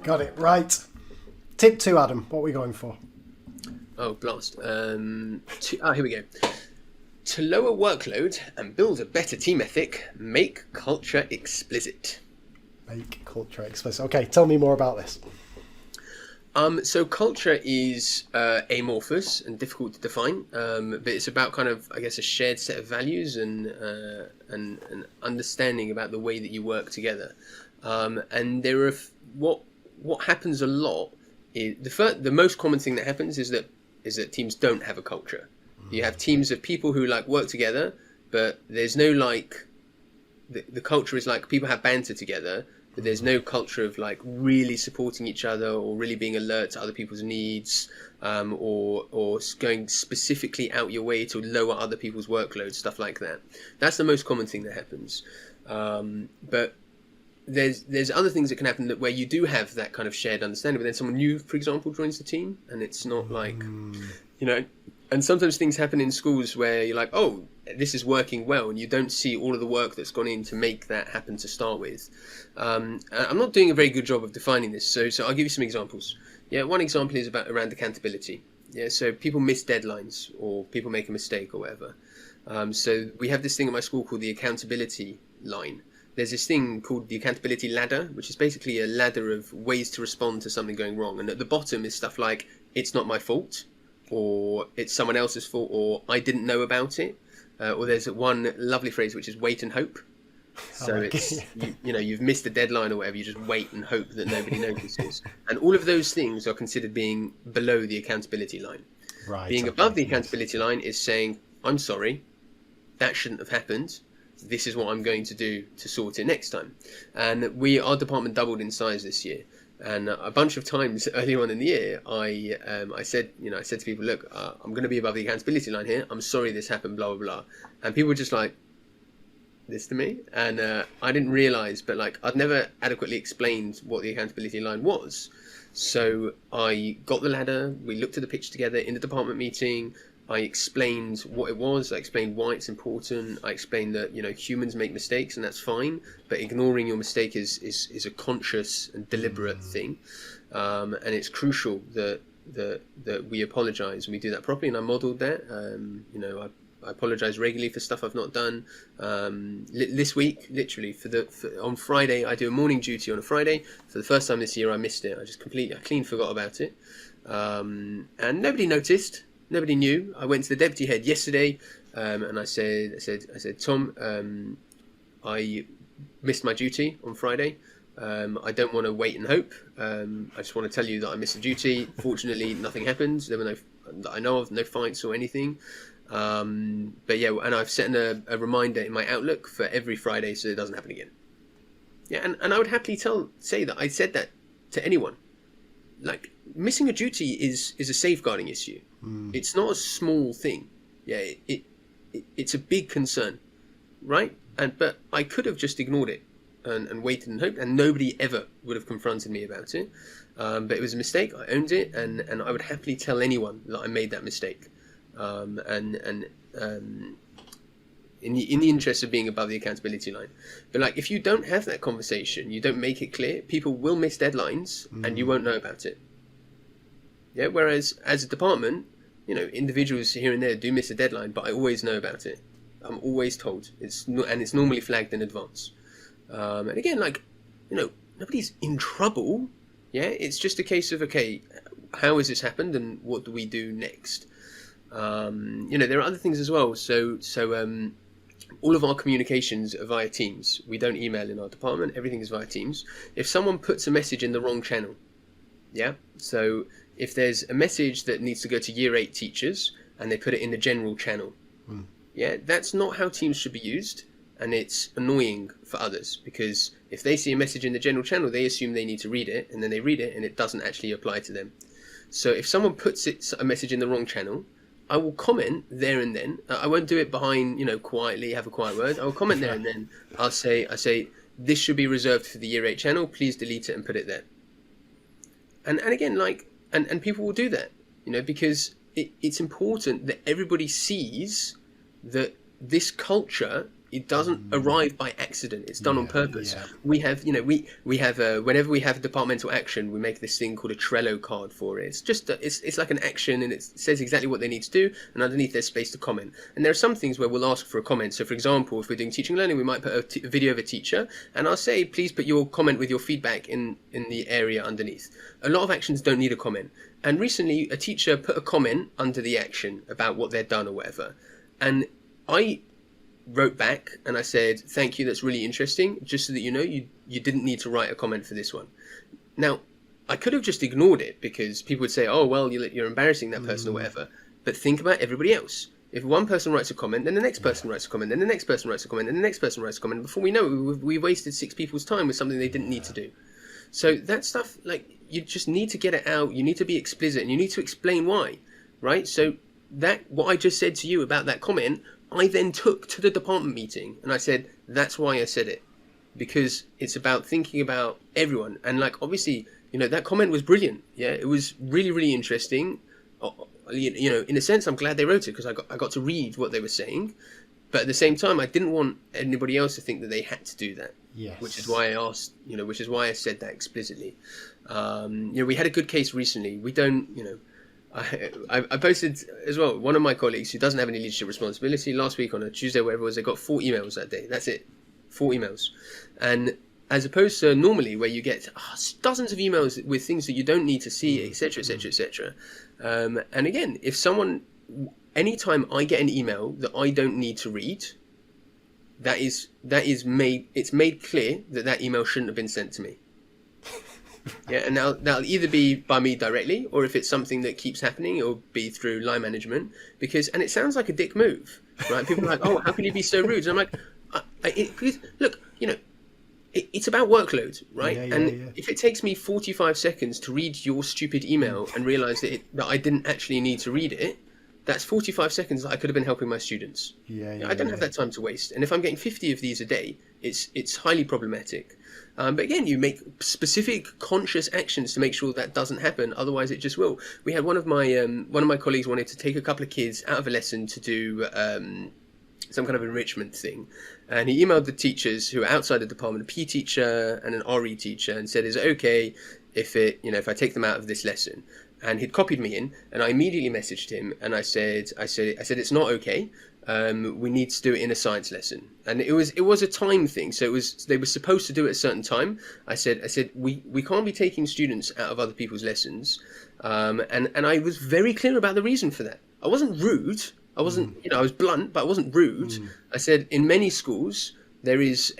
Got it. Right. Tip 2, Adam. What are we going for? Oh, blast. Here we go. To lower workload and build a better team ethic, make culture explicit. Make culture explicit. Okay, tell me more about this. So culture is amorphous and difficult to define, but it's about kind of, I guess, a shared set of values and an understanding about the way that you work together. And there are what happens a lot is the most common thing that happens is that teams don't have a culture. You have teams of people who like work together, but there's no like the culture is like people have banter together, but there's no culture of like really supporting each other or really being alert to other people's needs, or going specifically out your way to lower other people's workload, stuff like that. That's the most common thing that happens. But there's other things that can happen where you do have that kind of shared understanding, but then someone new, for example, joins the team, and it's not like, and sometimes things happen in schools where you're like, oh, this is working well, and you don't see all of the work that's gone in to make that happen to start with. I'm not doing a very good job of defining this, so I'll give you some examples. Yeah, one example is around accountability. Yeah, so people miss deadlines or people make a mistake or whatever. So we have this thing at my school called the accountability line. There's this thing called the accountability ladder, which is basically a ladder of ways to respond to something going wrong. And at the bottom is stuff like, it's not my fault, or it's someone else's fault, or I didn't know about it. Or there's one lovely phrase, which is wait and hope. So it's, you've missed a deadline or whatever, you just wait and hope that nobody notices. And all of those things are considered being below the accountability line. Right. Being above the accountability line is saying, I'm sorry, that shouldn't have happened. This is what I'm going to do to sort it next time. And our department doubled in size this year. And a bunch of times earlier on in the year, I said to people, look, I'm going to be above the accountability line here. I'm sorry this happened, blah, blah, blah. And people were just like, this to me? And I didn't realize, but like I'd never adequately explained what the accountability line was. So I got the ladder, we looked at the picture together in the department meeting. I explained what it was. I explained why it's important. I explained that humans make mistakes and that's fine, but ignoring your mistake is a conscious and deliberate thing, and it's crucial that we apologize and we do that properly. And I modelled that. I apologize regularly for stuff I've not done. This week, literally, on Friday, I do a morning duty on a Friday. For the first time this year, I missed it. I clean forgot about it, and nobody noticed. Nobody knew. I went to the deputy head yesterday, and I said, Tom, I missed my duty on Friday. I don't want to wait and hope. I just want to tell you that I missed the duty. Fortunately, nothing happened. There were that I know of, no fights or anything. But yeah, and I've set a reminder in my Outlook for every Friday so it doesn't happen again. Yeah, and I would happily say that I said that to anyone. Like, missing a duty is a safeguarding issue. It's not a small thing. Yeah, it's a big concern, right? But I could have just ignored it and waited and hoped, and nobody ever would have confronted me about it. But it was a mistake. I owned it, and I would happily tell anyone that I made that mistake. In the interest of being above the accountability line. But like, if you don't have that conversation, you don't make it clear, people will miss deadlines and you won't know about it. Yeah. Whereas as a department, individuals here and there do miss a deadline, but I always know about it. I'm always told. It's normally flagged in advance. And again, nobody's in trouble. Yeah. It's just a case of, okay, how has this happened and what do we do next? There are other things as well. So all of our communications are via Teams. We don't email in our department. Everything is via Teams. If someone puts a message in the wrong channel, yeah. So if there's a message that needs to go to Year 8 teachers and they put it in the general channel, yeah, that's not how Teams should be used. And it's annoying for others because if they see a message in the general channel, they assume they need to read it, and then they read it and it doesn't actually apply to them. So if someone puts a message in the wrong channel, I will comment there and then. I won't do it behind, quietly, have a quiet word. I will comment there and then. I say, this should be reserved for the Year 8 channel. Please delete it and put it there. And again, and people will do that, because it's important that everybody sees that this culture It doesn't arrive by accident. It's done on purpose. yeah. We have, we have whenever we have departmental action, we make this thing called a Trello card for it. It's just it's like an action, and it says exactly what they need to do, and underneath there's space to comment. And there are some things where we'll ask for a comment. So, for example, if we're doing teaching and learning, we might put a video of a teacher, and I'll say, please put your comment with your feedback in the area underneath. A lot of actions don't need a comment. And recently, a teacher put a comment under the action about what they'd done or whatever, and I wrote back and I said, thank you, that's really interesting. Just so that you know, you didn't need to write a comment for this one. Now, I could have just ignored it because people would say, oh, well, you're embarrassing that person or whatever. But think about everybody else. If one person writes a comment, then the next person writes a comment, then the next person writes a comment, then the next person writes a comment. Before we know it, we've wasted 6 people's time with something they didn't need to do. So that stuff, like, you just need to get it out. You need to be explicit and you need to explain why, right? So what I just said to you about that comment, I then took to the department meeting and I said, that's why I said it, because it's about thinking about everyone. And like, obviously, that comment was brilliant. Yeah, it was really, really interesting. In a sense, I'm glad they wrote it because I got to read what they were saying. But at the same time, I didn't want anybody else to think that they had to do that. Yes. Which is why I asked, which is why I said that explicitly. We had a good case recently. We don't, I posted as well, one of my colleagues who doesn't have any leadership responsibility, last week on a Tuesday, whatever it was, they got 4 emails that day. That's it. 4 emails. And as opposed to normally where you get dozens of emails with things that you don't need to see, etc., etc., etc. And again, anytime I get an email that I don't need to read, it's made clear that email shouldn't have been sent to me. Yeah, and now that'll either be by me directly, or if it's something that keeps happening, it'll be through line management. And it sounds like a dick move, right? People are like, oh, how can you be so rude? And I'm like, look, it's about workload, right? Yeah, if it takes me 45 seconds to read your stupid email and realize that I didn't actually need to read it, that's 45 seconds that I could have been helping my students. I don't have that time to waste. And if I'm getting 50 of these a day, it's highly problematic. But again, you make specific conscious actions to make sure that doesn't happen. Otherwise, it just will. We had one of my colleagues wanted to take a couple of kids out of a lesson to do some kind of enrichment thing, and he emailed the teachers who are outside the department, a PE teacher and an RE teacher, and said, "Is it okay if I take them out of this lesson?" And he'd copied me in, and I immediately messaged him, and I said, it's not okay. We need to do it in a science lesson, and it was a time thing. So they were supposed to do it at a certain time. I said we can't be taking students out of other people's lessons, and I was very clear about the reason for that. I wasn't rude. I wasn't, I was blunt, but I wasn't rude. I said in many schools there is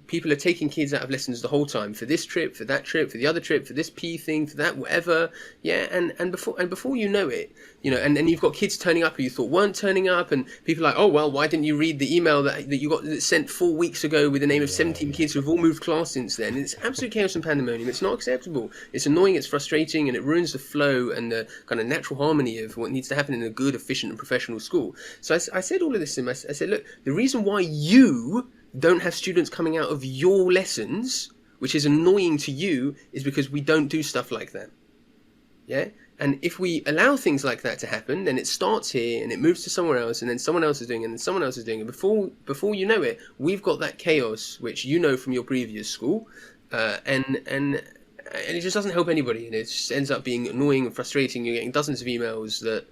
people are taking kids out of lessons the whole time for this trip, for that trip, for the other trip, for this P thing, for that whatever. Yeah, and before you know it, and then you've got kids turning up who you thought weren't turning up, and people are like, oh well, why didn't you read the email that you got sent 4 weeks ago with the name of 17 kids who've all moved class since then? It's absolute chaos and pandemonium. It's not acceptable. It's annoying. It's frustrating, and it ruins the flow and the kind of natural harmony of what needs to happen in a good, efficient, and professional school. So I said all of this to him. I said, look, the reason why you don't have students coming out of your lessons, which is annoying to you, is because we don't do stuff like that. Yeah? And if we allow things like that to happen, then it starts here and it moves to somewhere else, and then someone else is doing it, and then someone else is doing it. Before you know it, we've got that chaos, which you know from your previous school, and it just doesn't help anybody, and it just ends up being annoying and frustrating. You're getting dozens of emails that,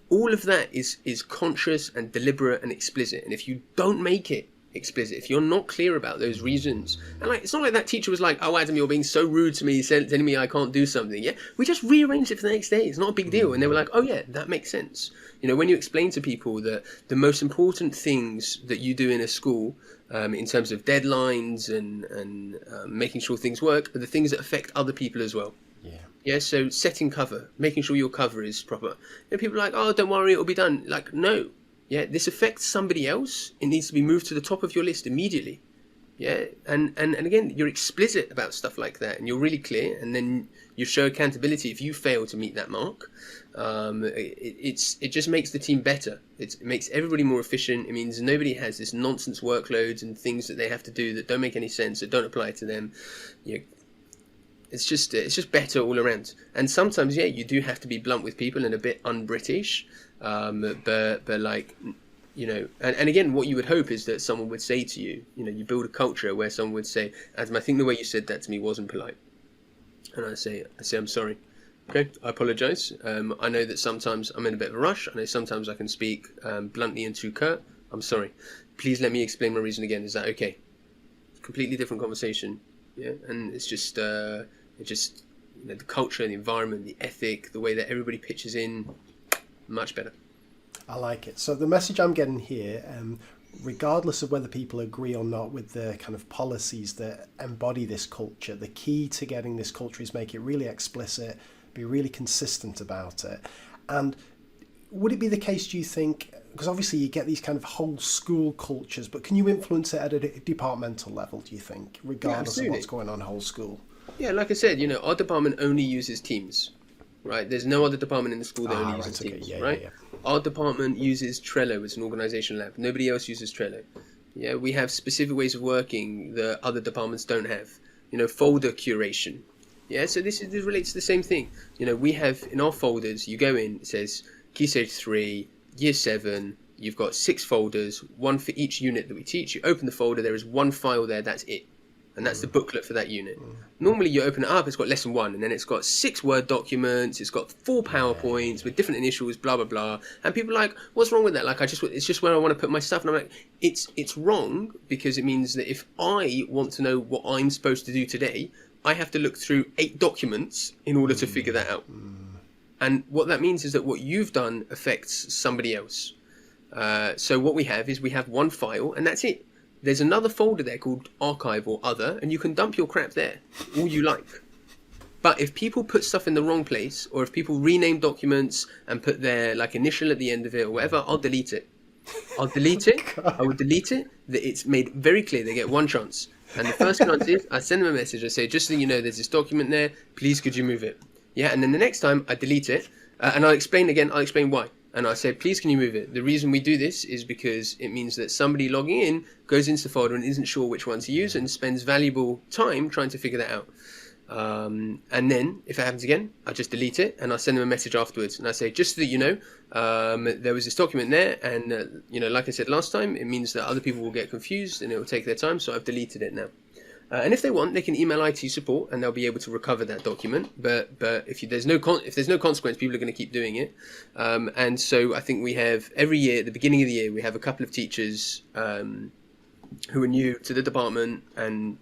all of that is conscious and deliberate and explicit. And if you don't make it explicit, if you're not clear about those reasons, and it's not like that teacher was like, oh, Adam, you're being so rude to me, telling me I can't do something. Yeah, we just rearranged it for the next day. It's not a big deal. And they were like, oh yeah, that makes sense. When you explain to people that the most important things that you do in a school, in terms of deadlines and making sure things work, are the things that affect other people as well. Yeah, so setting cover, making sure your cover is proper. People are like, oh, don't worry, it'll be done. Like, no. Yeah, this affects somebody else. It needs to be moved to the top of your list immediately. Yeah, and again, you're explicit about stuff like that, and you're really clear, and then you show accountability if you fail to meet that mark. It just makes the team better. It makes everybody more efficient. It means nobody has this nonsense workloads and things that they have to do that don't make any sense, that don't apply to them. It's just better all around. And sometimes, yeah, you do have to be blunt with people and a bit un-British, but like, And again, what you would hope is that someone would say to you, you build a culture where someone would say, Adam, I think the way you said that to me wasn't polite. And I say, I'm sorry. Okay, I apologize. I know that sometimes I'm in a bit of a rush. I know sometimes I can speak bluntly and too curt. I'm sorry. Please let me explain my reason again. Is that okay? Completely different conversation. Yeah, and it's just, the culture, the environment, the ethic, the way that everybody pitches in, much better. I like it. So the message I'm getting here, regardless of whether people agree or not with the kind of policies that embody this culture, the key to getting this culture is make it really explicit, be really consistent about it. And would it be the case, do you think, because obviously you get these kind of whole school cultures, but can you influence it at a departmental level, do you think, regardless of what's going on whole school? Yeah, like I said, our department only uses Teams, right? There's no other department in the school that only uses Teams, right? Yeah. Our department uses Trello as an organization lab. Nobody else uses Trello. Yeah, we have specific ways of working that other departments don't have. Folder curation. Yeah, so this relates to the same thing. We have in our folders, you go in, it says Key Stage 3, Year 7, you've got 6 folders, one for each unit that we teach. You open the folder, there is one file there, that's it. And that's the booklet for that unit. Normally you open it up, it's got lesson 1, and then it's got 6 Word documents, it's got 4 PowerPoints with different initials, blah, blah, blah. And people are like, what's wrong with that? Like, it's just where I want to put my stuff. And I'm like, it's wrong, because it means that if I want to know what I'm supposed to do today, I have to look through 8 documents in order to figure that out. And what that means is that what you've done affects somebody else. So what we have is we have one file, and that's it. There's another folder there called archive or other, and you can dump your crap there, all you like. But if people put stuff in the wrong place, or if people rename documents and put their initial at the end of it or whatever, I'll delete it. I would delete it. That it's made very clear they get one chance. And the first chance is I send them a message. I say, just so you know, there's this document there. Please, could you move it? Yeah, and then the next time I delete it, and I'll explain why. And I say, please, can you move it? The reason we do this is because it means that somebody logging in goes into the folder and isn't sure which one to use and spends valuable time trying to figure that out. And then, if it happens again, I just delete it and I send them a message afterwards. And I say, just so that you know, there was this document there. And, like I said last time, it means that other people will get confused and it will take their time. So I've deleted it now. And if they want, they can email IT support and they'll be able to recover that document. But if there's no consequence, people are going to keep doing it. And so I think we have every year, at the beginning of the year, we have a couple of teachers who are new to the department and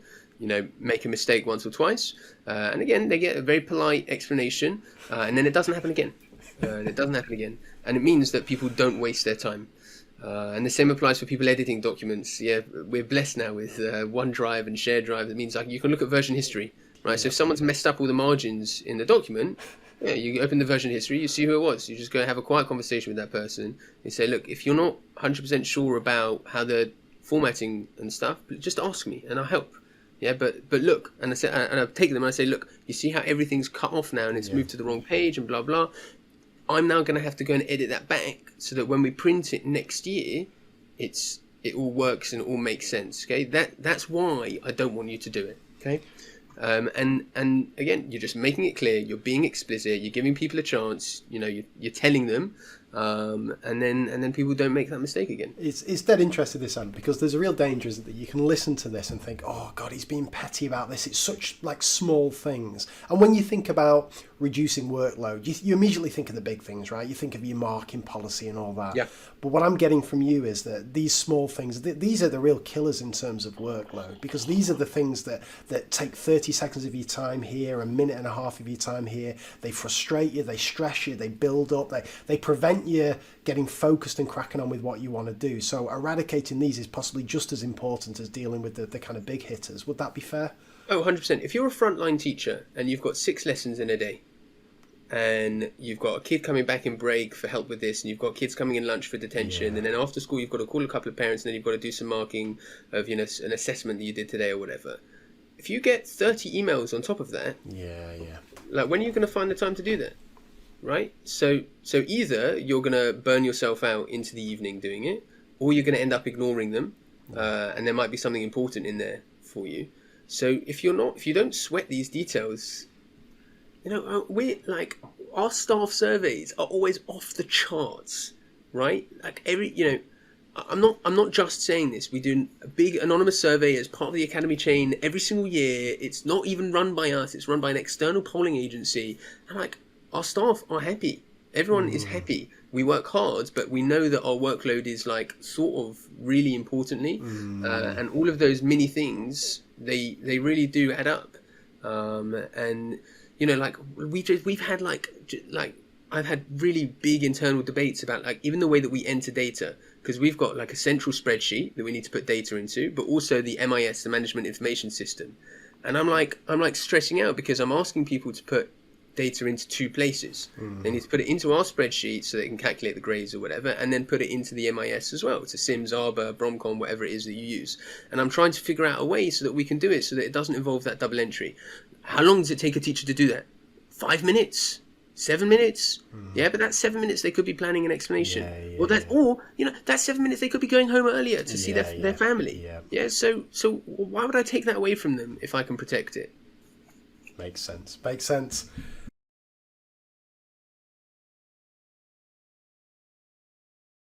make a mistake once or twice. And again, they get a very polite explanation, and then it doesn't happen again. And it means that people don't waste their time. And the same applies for people editing documents. Yeah, we're blessed now with OneDrive and Shared Drive. That means you can look at version history, right? So if someone's messed up all the margins in the document, yeah, you open the version history, you see who it was. You just go and have a quiet conversation with that person. You say, look, if you're not 100% sure about how the formatting and stuff, just ask me and I'll help. Yeah, but look, and I take them and I say, look, you see how everything's cut off now and it's moved to the wrong page and blah blah. I'm now going to have to go and edit that back so that when we print it next year, it all works and it all makes sense. Okay, that's why I don't want you to do it. Okay, and again, you're just making it clear. You're being explicit. You're giving people a chance. You're telling them. And then people don't make that mistake again. It's dead interesting, this, Anne, because there's a real danger is that you can listen to this and think, oh God, he's being petty about this. It's such small things. And when you think about reducing workload, you immediately think of the big things, right? You think of your marking policy and all that. Yeah. But what I'm getting from you is that these small things, these are the real killers in terms of workload, because these are the things that take 30 seconds of your time here, a minute and a half of your time here. They frustrate you, they stress you, they build up, they prevent you getting focused and cracking on with what you want to do. So eradicating these is possibly just as important as dealing with the kind of big hitters. Would that be fair? Oh, 100%. If you're a frontline teacher and you've got 6 lessons in a day, and you've got a kid coming back in break for help with this, and you've got kids coming in lunch for detention, and then after school you've got to call a couple of parents, and then you've got to do some marking of an assessment that you did today or whatever. If you get 30 emails on top of that, when are you going to find the time to do that? Right? So either you're going to burn yourself out into the evening doing it, or you're going to end up ignoring them, and there might be something important in there for you. So if you don't sweat these details, our staff surveys are always off the charts, right? I'm not just saying this. We do a big anonymous survey as part of the Academy chain every single year. It's not even run by us. It's run by an external polling agency. And like, our staff are happy. Everyone is happy. We work hard, but we know that our workload is like sort of really importantly, and all of those mini things, they really do add up. And you know, like we've had like I've had really big internal debates about like even the way that we enter data, because we've got like a central spreadsheet that we need to put data into, but also the MIS, the Management Information System. And I'm like stressing out because I'm asking people to put data into two places. They need to put it into our spreadsheet so they can calculate the grades or whatever, and then put it into the MIS as well, to Sims, Arbor, Bromcon, whatever it is that you use. And I'm trying to figure out a way so that we can do it so that it doesn't involve that double entry. How long does it take a teacher to do that? 5 minutes? 7 minutes? Yeah, but that's 7 minutes they could be planning an explanation. Or you know, that's 7 minutes they could be going home earlier to see their family. So why would I take that away from them if I can protect it? Makes sense.